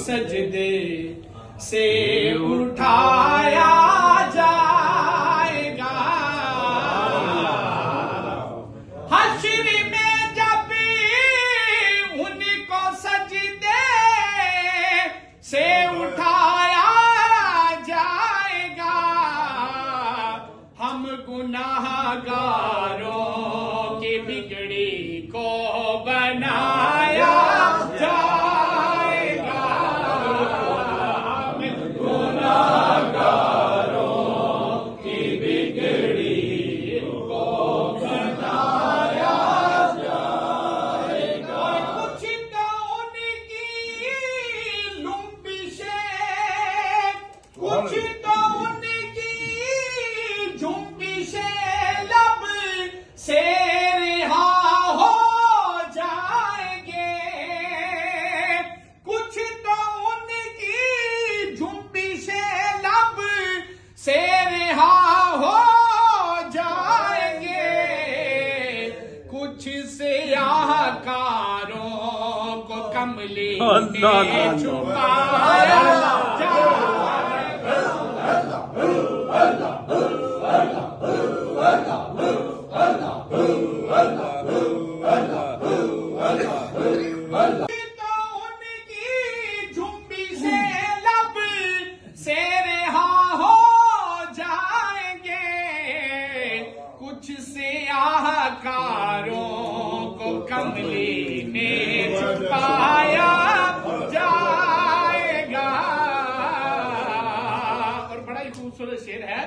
سجدے سے اٹھایا جائے گا، حشر میں جب ان کو سجدے سے اٹھایا جائے گا، ہم گناہ گاروں کی بگڑی کو بنایا جائے گا، ہم گناہ گاروں کی بگڑی کو بنایا جائے گا، کچھ تو ان کی لمبشیں، کچھ تو ان کی جنبشیں لب سے رہا ہو جائیں گے، کچھ تو ان کی جنبشیں لب سے رہا ہو جائیں گے، کچھ سیاہ کاروں کو کملی نے چھپایا جائے تو ان کی جنبشیں لب سے رہا ہو جائیں گے، کچھ سیاہ کاروں کو کملی نے چھپایا جائے گا، اور بڑا ہی خوبصورت شعر ہے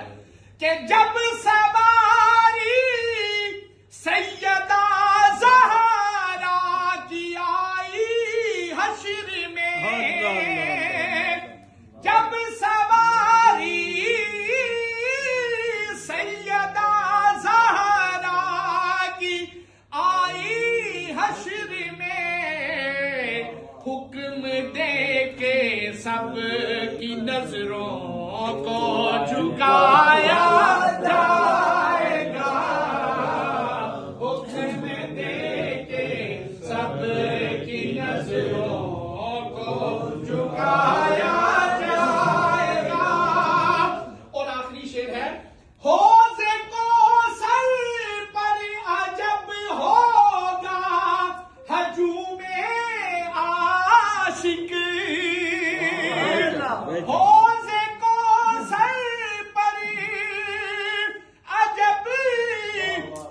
کہ جب سواری سیدہ زہرا کی آئی حشر میں، جب سواری سیدہ زہرا کی آئی حشر میں، حکم دے کے سب کی نظروں کو جھکایا جائے گا، حکم دے کے سب کی نظروں کو جھکایا جائے گا، اور آخری شعر ہے حوض کوثر پر عجب ہوگا ہجوم عاشق، حوض کوثر پر عجب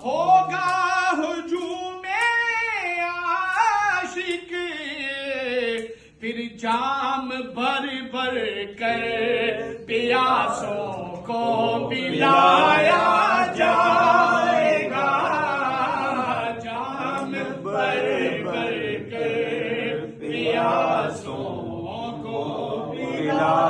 ہوگا ہجوم عاشق، پھر جام بھر بھر کر پیاسوں کو پلایا جائے گا، جام بھر بھر کر پیاسوں کو پلایا